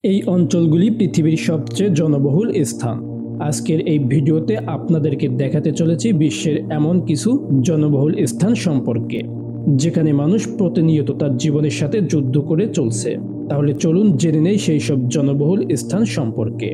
এই অঞ্চলগুলি পৃথিবীর সবচেয়ে জনবহুল স্থান। আজকের এই ভিডিওতে আপনাদেরকে দেখাতে চলেছি বিশ্বের এমন কিছু জনবহুল স্থান সম্পর্কে, যেখানে মানুষ প্রতিনিয়ত তার জীবনের সাথে যুদ্ধ করে চলছে। তাহলে চলুন জেনে নেই সেই সব জনবহুল স্থান সম্পর্কে।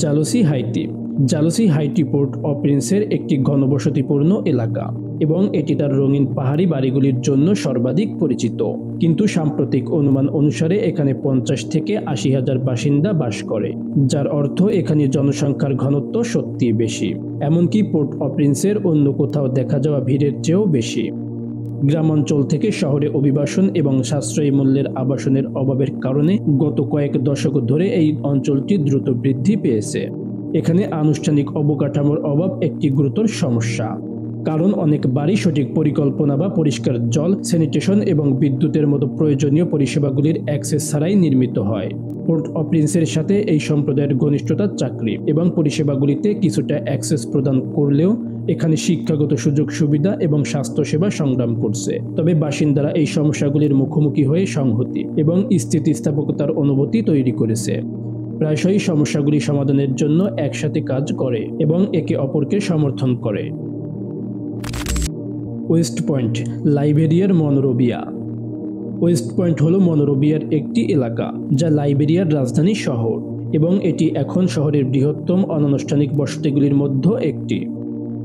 জালোসি হাইতি। জালোসি হাইতি পোর্ট অ প্রিন্সের একটি ঘনবসতিপূর্ণ এলাকা এবং এটি তার রঙিন পাহাড়ি বাড়িগুলির জন্য সর্বাধিক পরিচিত। কিন্তু সাম্প্রতিক অনুমান অনুসারে এখানে 50 থেকে 80,000 বাসিন্দা বাস করে, যার অর্থ এখানে জনসংখ্যার ঘনত্ব সত্যিই বেশি, এমনকি পোর্ট অ প্রিন্সের অন্য কোথাও দেখা যাওয়া ভিড়ের চেয়েও বেশি। গ্রামাঞ্চল থেকে শহরে অভিবাসন এবং সাশ্রয়ী মূল্যের আবাসনের অভাবের কারণে গত কয়েক দশক ধরে এই অঞ্চলটি দ্রুত বৃদ্ধি পেয়েছে। এখানে আনুষ্ঠানিক অবকাঠামোর অভাব একটি গুরুতর সমস্যা, কারণ অনেক বাড়ি সঠিক পরিকল্পনা বা পরিষ্কার জল, স্যানিটেশন এবং বিদ্যুতের মতো প্রয়োজনীয় পরিষেবাগুলির অ্যাক্সেস ছাড়াই নির্মিত হয়। পোর্ট অ প্রিন্সের সাথে এই সম্প্রদায়ের ঘনিষ্ঠতা চাকরি এবং পরিষেবাগুলিতে কিছুটা অ্যাক্সেস প্রদান করলেও এখানে শিক্ষাগত সুযোগ সুবিধা এবং স্বাস্থ্যসেবা সংগ্রাম করছে। তবে বাসিন্দারা এই সমস্যাগুলির মুখোমুখি হয়ে সংহতি এবং স্থিতিস্থাপকতার অনুভূতি তৈরি করেছে। প্রায়শই সমস্যাগুলি সমাধানের জন্য একসাথে কাজ করে এবং একে অপরকে সমর্থন করে। ওয়েস্ট পয়েন্ট, লাইবেরিয়ার মনরোভিয়া। ওয়েস্ট পয়েন্ট হল মনরোভিয়ার একটি এলাকা, যা লাইবেরিয়ার রাজধানী শহর, এবং এটি এখন শহরের বৃহত্তম অনানুষ্ঠানিক বসতিগুলির মধ্যে একটি।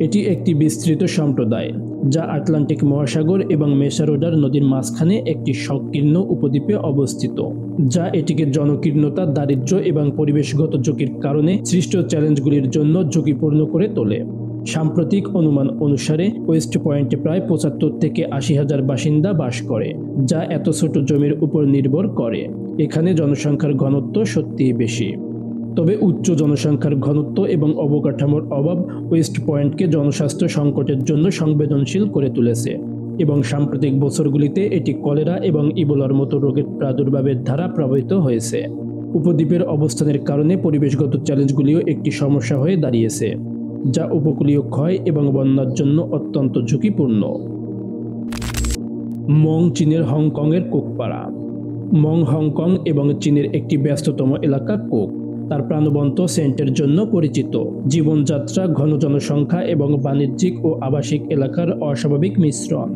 এটি একটি বিস্তৃত সম্প্রদায় যা আটলান্টিক মহাসাগর এবং মেসারোডার নদীর মাঝখানে একটি সংকীর্ণ উপদ্বীপে অবস্থিত, যা এটিকে জনকীর্ণতা, দারিদ্র্য এবং পরিবেশগত ঝুঁকির কারণে সৃষ্ট চ্যালেঞ্জগুলির জন্য ঝুঁকিপূর্ণ করে তোলে। সাম্প্রতিক অনুমান অনুসারে ওয়েস্ট পয়েন্টে প্রায় 75 থেকে 80,000 বাসিন্দা বাস করে, যা এত ছোট জমির উপর নির্ভর করে। এখানে জনসংখ্যার ঘনত্ব সত্যিই বেশি। তবে উচ্চ জনসংখ্যার ঘনত্ব এবং অবকাঠামোর অভাব ওয়েস্ট পয়েন্টকে জনস্বাস্থ্য সংকটের জন্য সংবেদনশীল করে তুলেছে, এবং সাম্প্রতিক বছরগুলিতে এটি কলেরা এবং ইবোলার মতো রোগের প্রাদুর্ভাবের দ্বারা প্রভাবিত হয়েছে। উপদ্বীপের অবস্থানের কারণে পরিবেশগত চ্যালেঞ্জগুলিও একটি সমস্যা হয়ে দাঁড়িয়েছে, যা উপকূলীয় ক্ষয় এবং বন্যার জন্য অত্যন্ত ঝুঁকিপূর্ণ। মং চীনের হংকংয়ের কোকপাড়া। মং হংকং এবং চীনের একটি ব্যস্ততম এলাকা। কোক তার প্রাণবন্ত সেন্টের জন্য পরিচিত, জীবনযাত্রা, ঘন জনসংখ্যা এবং বাণিজ্যিক ও আবাসিক এলাকার অস্বাভাবিক মিশ্রণ।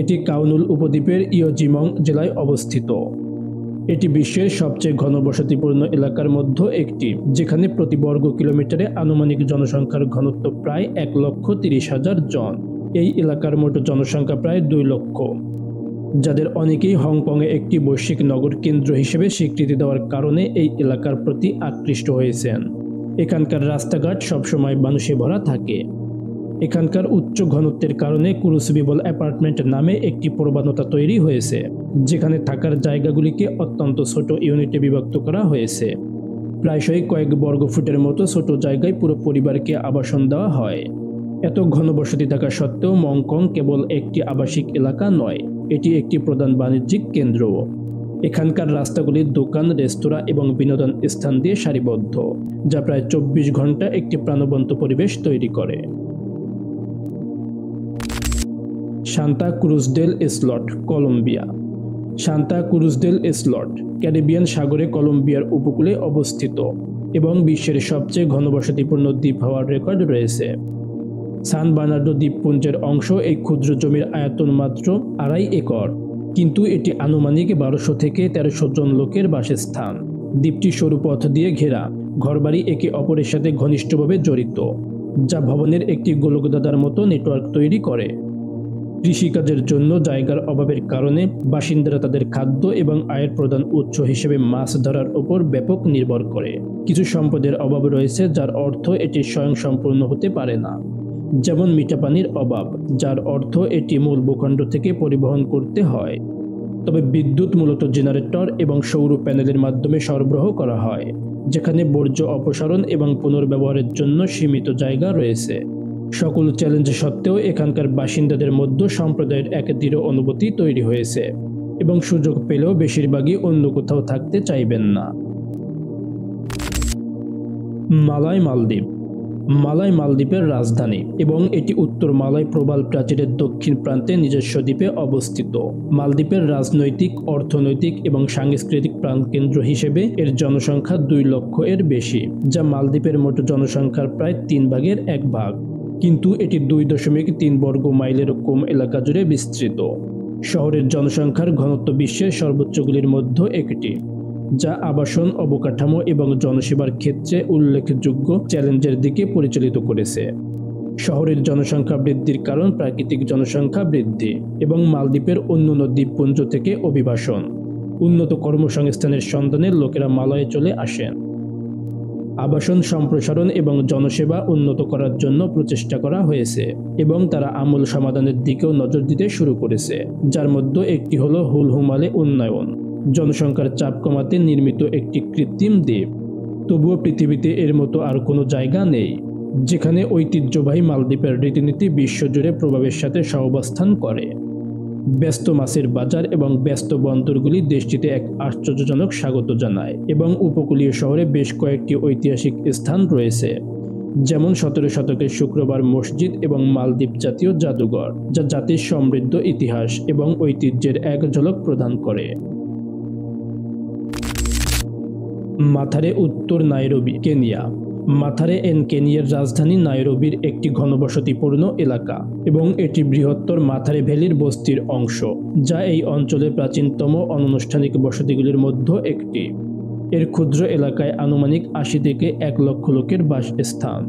এটি কাউনুল উপদ্বীপের ইয়োজিমং জেলায় অবস্থিত। এটি বিশ্বের সবচেয়ে ঘনবসতিপূর্ণ এলাকার মধ্যে একটি, যেখানে প্রতি বর্গ কিলোমিটারে আনুমানিক জনসংখ্যার ঘনত্ব প্রায় 1,30,000 জন। এই এলাকার মোট জনসংখ্যা প্রায় 2 লক্ষ, যাদের অনেকেই হংকংয়ে একটি বৈশ্বিক নগর কেন্দ্র হিসেবে স্বীকৃতি দেওয়ার কারণে এই এলাকার প্রতি আকৃষ্ট হয়েছেন। এখানকার রাস্তাঘাট সবসময় মানুষে ভরা থাকে। এখানকার উচ্চ ঘনত্বের কারণে ক্রুসিবল অ্যাপার্টমেন্ট নামে একটি প্রবণতা তৈরি হয়েছে, যেখানে থাকার জায়গাগুলিকে অত্যন্ত ছোট ইউনিটে বিভক্ত করা হয়েছে। প্রায়শই কয়েক বর্গফুটের মতো ছোট জায়গায় পুরো পরিবারকে আবাসন দেওয়া হয়। এত ঘনবসতি থাকা সত্ত্বেও মংকং কেবল একটি আবাসিক এলাকা নয়, এটি একটি প্রধান বাণিজ্যিক কেন্দ্রও। এখানকার রাস্তাগুলি দোকান, রেস্তোরাঁ এবং বিনোদন স্থান দিয়ে সারিবদ্ধ, যা প্রায় 24 ঘন্টা একটি প্রাণবন্ত পরিবেশ তৈরি করে। সান্তা ক্রুজ দেল স্লট, কলম্বিয়া। সান্তা ক্রুজ দেল স্লট ক্যারিবিয়ান সাগরে কলম্বিয়ার উপকূলে অবস্থিত এবং বিশ্বের সবচেয়ে ঘনবসতিপূর্ণ দ্বীপ হওয়ার রেকর্ড রয়েছে। সান বার্নার্ডো দ্বীপপুঞ্জের অংশ। এই ক্ষুদ্র জমির আয়তন মাত্র 2.5 একর, কিন্তু এটি আনুমানিক 1200 থেকে 1300 জন লোকের বাসস্থান। দ্বীপটি সরু পথ দিয়ে ঘেরা, ঘরবাড়ি একে অপরের সাথে ঘনিষ্ঠভাবে জড়িত, যা ভবনের একটি গোলকধাঁধার মতো নেটওয়ার্ক তৈরি করে। কৃষিকাজের জন্য জায়গার অভাবের কারণে বাসিন্দারা তাদের খাদ্য এবং আয়ের প্রধান উৎস হিসেবে মাছ ধরার উপর ব্যাপক নির্ভর করে। কিছু সম্পদের অভাব রয়েছে, যার অর্থ এটি স্বয়ংসম্পূর্ণ হতে পারে না, যেমন মিঠা পানির অভাব, যার অর্থ এটি মূল ভূখণ্ড থেকে পরিবহন করতে হয়। তবে বিদ্যুৎ মূলত জেনারেটর এবং সৌর প্যানেলের মাধ্যমে সরবরাহ করা হয়, যেখানে বর্জ্য অপসারণ এবং পুনর্ব্যবহারের জন্য সীমিত জায়গা রয়েছে। সকল চ্যালেঞ্জ সত্ত্বেও এখানকার বাসিন্দাদের মধ্যে সম্প্রদায়ের এক দৃঢ় অনুভূতি তৈরি হয়েছে, এবং সুযোগ পেলেও বেশিরভাগই অন্য কোথাও থাকতে চাইবেন না। মালয় মালদ্বীপ। মালয় মালদ্বীপের রাজধানী এবং এটি উত্তর মালয় প্রবাল প্রাচীরের দক্ষিণ প্রান্তে নিজস্ব দ্বীপে অবস্থিত। মালদ্বীপের রাজনৈতিক, অর্থনৈতিক এবং সাংস্কৃতিক প্রাণকেন্দ্র হিসেবে এর জনসংখ্যা 2 লক্ষ এর বেশি, যা মালদ্বীপের মোট জনসংখ্যার প্রায় 3 ভাগের 1 ভাগ। কিন্তু এটি 2.3 বর্গ মাইলেরও কম এলাকা জুড়ে বিস্তৃত। শহরের জনসংখ্যার ঘনত্ব বিশ্বের সর্বোচ্চগুলির মধ্যে একটি, যা আবাসন, অবকাঠামো এবং জনসেবার ক্ষেত্রে উল্লেখযোগ্য চ্যালেঞ্জের দিকে পরিচালিত করেছে। শহরের জনসংখ্যা বৃদ্ধির কারণ প্রাকৃতিক জনসংখ্যা বৃদ্ধি এবং মালদ্বীপের অন্যান্য দ্বীপপুঞ্জ থেকে অভিবাসন। উন্নত কর্মসংস্থানের সন্ধানে লোকেরা মালয়ে চলে আসেন। আবাসন সম্প্রসারণ এবং জনসেবা উন্নত করার জন্য প্রচেষ্টা করা হয়েছে এবং তারা আমূল সমাধানের দিকেও নজর দিতে শুরু করেছে, যার মধ্যে একটি হলো হুলহুমালে উন্নয়ন, জনসংখ্যার চাপ কমাতে নির্মিত একটি কৃত্রিম দ্বীপ। তবুও পৃথিবীতে এর মতো আর কোনো জায়গা নেই যেখানে ঐতিহ্যবাহী মালদ্বীপের রীতিনীতি বিশ্বজুড়ে প্রভাবের সাথে সহাবস্থান করে। ব্যস্ত মাছের বাজার এবং ব্যস্ত বন্দরগুলি দেশটিতে এক আশ্চর্যজনক স্বাগত জানায় এবং উপকূলীয় শহরে বেশ কয়েকটি ঐতিহাসিক স্থান রয়েছে, যেমন 17 শতকের শুক্রবার মসজিদ এবং মালদ্বীপ জাতীয় জাদুঘর, যা জাতির সমৃদ্ধ ইতিহাস এবং ঐতিহ্যের এক ঝলক প্রদান করে। মাথারে, উত্তর নাইরোবি, কেনিয়া। মাথারে কেনিয়ার রাজধানী নাইরোবির একটি ঘনবসতিপূর্ণ এলাকা এবং এটি বৃহত্তর মাথারে ভ্যালির বস্তির অংশ, যা এই অঞ্চলের প্রাচীনতম অনানুষ্ঠানিক বসতিগুলির মধ্যে একটি। এর ক্ষুদ্র এলাকায় আনুমানিক 80 থেকে 1 লক্ষ লোকের বাসস্থান।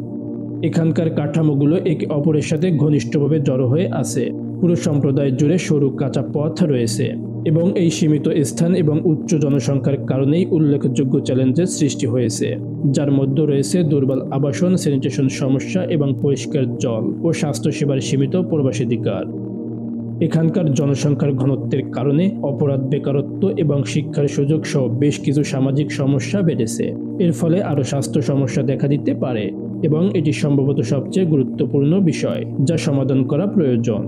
এখানকার কাঠামোগুলো একে অপরের সাথে ঘনিষ্ঠভাবে জড়ো হয়ে আছে। পুরো সম্প্রদায় জুড়ে সরু কাঁচা পথ রয়েছে এবং এই সীমিত স্থান এবং উচ্চ জনসংখ্যার কারণেই উল্লেখযোগ্য চ্যালেঞ্জের সৃষ্টি হয়েছে, যার মধ্যে রয়েছে দুর্বল আবাসন, স্যানিটেশন সমস্যা এবং পরিষ্কার জল ও স্বাস্থ্যসেবার সীমিত প্রবেশাধিকার। এখানকার জনসংখ্যার ঘনত্বের কারণে অপরাধ, বেকারত্ব এবং শিক্ষার সুযোগ সহ বেশ কিছু সামাজিক সমস্যা বেড়েছে। এর ফলে আরও স্বাস্থ্য সমস্যা দেখা দিতে পারে এবং এটি সম্ভবত সবচেয়ে গুরুত্বপূর্ণ বিষয় যা সমাধান করা প্রয়োজন।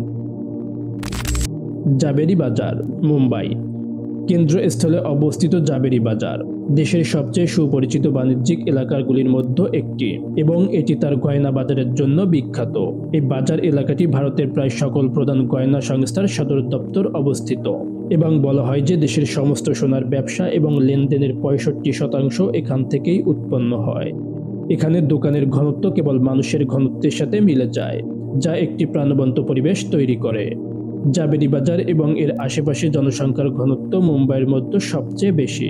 জাবেরি বাজার, মুম্বাই। কেন্দ্রস্থলে অবস্থিত জাবেরি বাজার দেশের সবচেয়ে সুপরিচিত বাণিজ্যিক এলাকাগুলির মধ্যে একটি এবং এটি তার গয়না বাজারের জন্য বিখ্যাত। এই বাজার এলাকাটি ভারতের প্রায় সকল প্রধান গয়না সংস্থার সদর দপ্তর অবস্থিত এবং বলা হয় যে দেশের সমস্ত সোনার ব্যবসা এবং লেনদেনের 65% এখান থেকেই উৎপন্ন হয়। এখানে দোকানের ঘনত্ব কেবল মানুষের ঘনত্বের সাথে মিলে যায়, যা একটি প্রাণবন্ত পরিবেশ তৈরি করে। জাবেরি বাজার এবং এর আশেপাশে জনসংখ্যার ঘনত্ব মুম্বাইয়ের মধ্যে সবচেয়ে বেশি।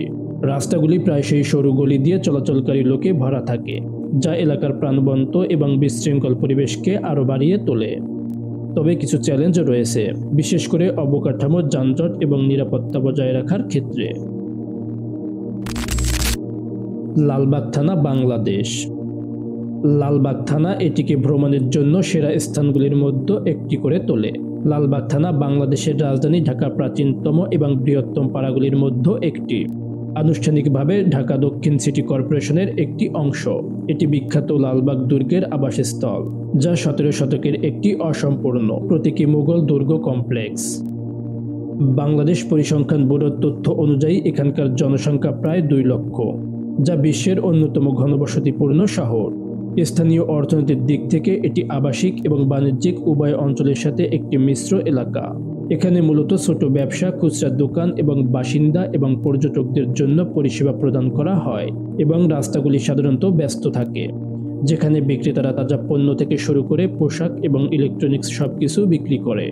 রাস্তাগুলি প্রায়শই সরু গলি দিয়ে চলাচলকারী লোকে ভরা থাকে, যা এলাকার প্রাণবন্ত এবং বিশৃঙ্খল পরিবেশকে আরও বাড়িয়ে তোলে। তবে কিছু চ্যালেঞ্জ রয়েছে, বিশেষ করে অবকাঠামো, যানজট এবং নিরাপত্তা বজায় রাখার ক্ষেত্রে। লালবাগ থানা, বাংলাদেশ। লালবাগ থানা এটিকে ভ্রমণের জন্য সেরা স্থানগুলির মধ্যে একটি করে তোলে। লালবাগ থানা বাংলাদেশের রাজধানী ঢাকার প্রাচীনতম এবং বৃহত্তম পাড়াগুলির মধ্যে একটি। আনুষ্ঠানিকভাবে ঢাকা দক্ষিণ সিটি কর্পোরেশনের একটি অংশ। এটি বিখ্যাত লালবাগ দুর্গের আবাসস্থল, যা 17 শতকের একটি অসম্পূর্ণ প্রতীকী মুঘল দুর্গ কমপ্লেক্স। বাংলাদেশ পরিসংখ্যান ব্যুরোর তথ্য অনুযায়ী এখানকার জনসংখ্যা প্রায় 2 লক্ষ, যা বিশ্বের অন্যতম ঘনবসতিপূর্ণ শহর। স্থানীয় অর্থনীতির দিক থেকে এটি আবাসিক এবং বাণিজ্যিক উভয় অঞ্চলের সাথে একটি মিশ্র এলাকা। এখানে মূলত ছোট ব্যবসা, খুচরা দোকান এবং বাসিন্দা এবং পর্যটকদের জন্য পরিষেবা প্রদান করা হয় এবং রাস্তাগুলি সাধারণত ব্যস্ত থাকে, যেখানে বিক্রেতারা তাজা পণ্য থেকে শুরু করে পোশাক এবং ইলেকট্রনিক্স সবকিছু বিক্রি করে।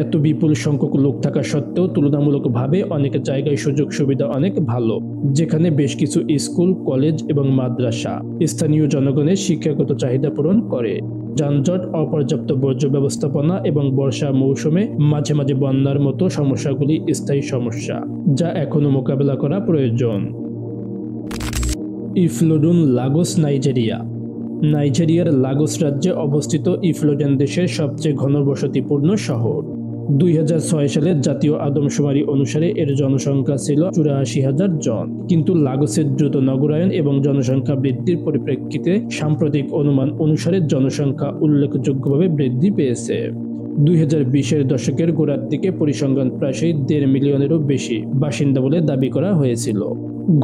এত বিপুল সংখ্যক লোক থাকা সত্ত্বেও তুলনামূলকভাবে অনেক জায়গায় সুযোগ সুবিধা অনেক ভালো, যেখানে বেশ কিছু স্কুল, কলেজ এবং মাদ্রাসা স্থানীয় জনগণের শিক্ষাগত চাহিদা পূরণ করে। যানজট, অপর্যাপ্ত বর্জ্য ব্যবস্থাপনা এবং বর্ষা মৌসুমে মাঝে মাঝে বন্যার মতো সমস্যাগুলি স্থায়ী সমস্যা, যা এখনও মোকাবেলা করা প্রয়োজন। ইফ্লুডুন, লাগোস, নাইজেরিয়া। নাইজেরিয়ার লাগোস রাজ্যে অবস্থিত ইফ্লুডেন দেশের সবচেয়ে ঘনবসতিপূর্ণ শহর। 2006 সালের জাতীয় আদমশুমারি অনুসারে এর জনসংখ্যা ছিল 84,000 জন, কিন্তু লাগোসের দ্রুত নগরায়ন এবং জনসংখ্যা বৃদ্ধির পরিপ্রেক্ষিতে সাম্প্রতিক অনুমান অনুসারে জনসংখ্যা উল্লেখযোগ্যভাবে বৃদ্ধি পেয়েছে। 2020-এর দশকের গোড়ার দিকে পরিসংখ্যান প্রায়শই 1.5 মিলিয়নেরও বেশি বাসিন্দা বলে দাবি করা হয়েছিল।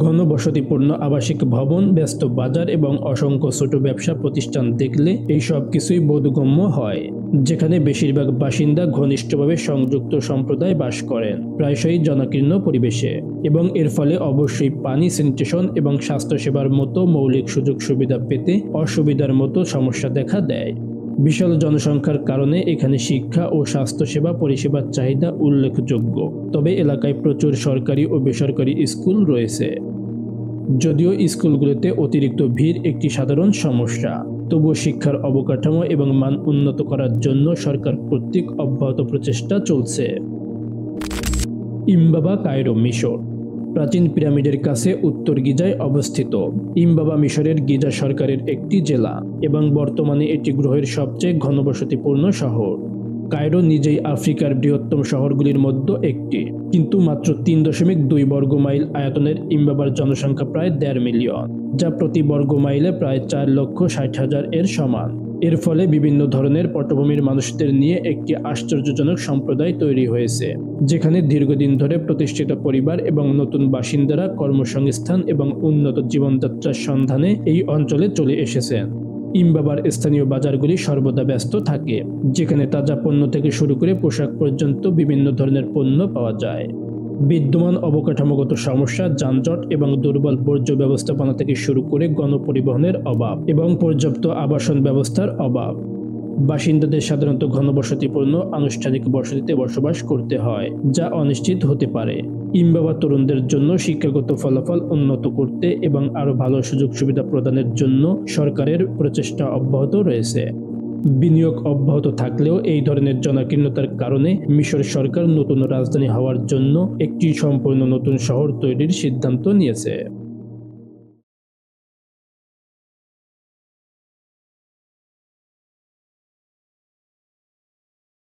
ঘনবসতিপূর্ণ আবাসিক ভবন, ব্যস্ত বাজার এবং অসংখ্য ছোট ব্যবসা প্রতিষ্ঠান দেখলে এই সব কিছুই বোধগম্য হয়, যেখানে বেশিরভাগ বাসিন্দা ঘনিষ্ঠভাবে সংযুক্ত সম্প্রদায় বাস করেন, প্রায়শই জনাকীর্ণ পরিবেশে, এবং এর ফলে অবশ্যই পানি, স্যানিটেশন এবং স্বাস্থ্যসেবার মতো মৌলিক সুযোগ সুবিধা পেতে অসুবিধার মতো সমস্যা দেখা দেয়। বিশাল জনসংখ্যার কারণে এখানে শিক্ষা ও স্বাস্থ্যসেবা পরিষেবার চাহিদা উল্লেখযোগ্য, তবে এলাকায় প্রচুর সরকারি ও বেসরকারি স্কুল রয়েছে। যদিও স্কুলগুলোতে অতিরিক্ত ভিড় একটি সাধারণ সমস্যা, তবুও শিক্ষার অবকাঠামো এবং মান উন্নত করার জন্য সরকার কর্তৃক অব্যাহত প্রচেষ্টা চলছে। ইমবাবা, কায়রো, মিশর। প্রাচীন পিরামিডের কাছে উত্তর গিজায় অবস্থিত ইমবাবা মিশরের গিজা সরকারের একটি জেলা এবং বর্তমানে এটি গ্রহের সবচেয়ে ঘনবসতিপূর্ণ শহর। কায়রো নিজেই আফ্রিকার বৃহত্তম শহরগুলির মধ্যে একটি, কিন্তু মাত্র 3.2 বর্গ মাইল আয়তনের ইমবাবার জনসংখ্যা প্রায় 1.5 মিলিয়ন, যা প্রতি বর্গ মাইলে প্রায় 4,60,000 এর সমান। এর ফলে বিভিন্ন ধরনের পটভূমির মানুষদের নিয়ে একটি আশ্চর্যজনক সম্প্রদায় তৈরি হয়েছে, যেখানে দীর্ঘদিন ধরে প্রতিষ্ঠিত পরিবার এবং নতুন বাসিন্দারা কর্মসংস্থান এবং উন্নত জীবনযাত্রার সন্ধানে এই অঞ্চলে চলে এসেছেন। ইমবাবার স্থানীয় বাজারগুলি সর্বদা ব্যস্ত থাকে, যেখানে তাজা পণ্য থেকে শুরু করে পোশাক পর্যন্ত বিভিন্ন ধরনের পণ্য পাওয়া যায়। বিদ্যমান অবকাঠামোগত সমস্যা, যানজট এবং দুর্বল বর্জ্য ব্যবস্থাপনা থেকে শুরু করে গণপরিবহনের অভাব এবং পর্যাপ্ত আবাসন ব্যবস্থার অভাব, বাসিন্দাদের সাধারণত ঘনবসতিপূর্ণ আনুষ্ঠানিক বসতিতে বসবাস করতে হয়, যা অনিশ্চিত হতে পারে। ইমবাবা তরুণদের জন্য শিক্ষাগত ফলাফল উন্নত করতে এবং আরও ভালো সুযোগ সুবিধা প্রদানের জন্য সরকারের প্রচেষ্টা অব্যাহত রয়েছে। বিনিয়োগ অব্যাহত থাকলেও এই ধরনের জনাকীর্ণতার কারণে মিশর সরকার নতুন রাজধানী হওয়ার জন্য একটি সম্পূর্ণ নতুন শহর তৈরির সিদ্ধান্ত নিয়েছে।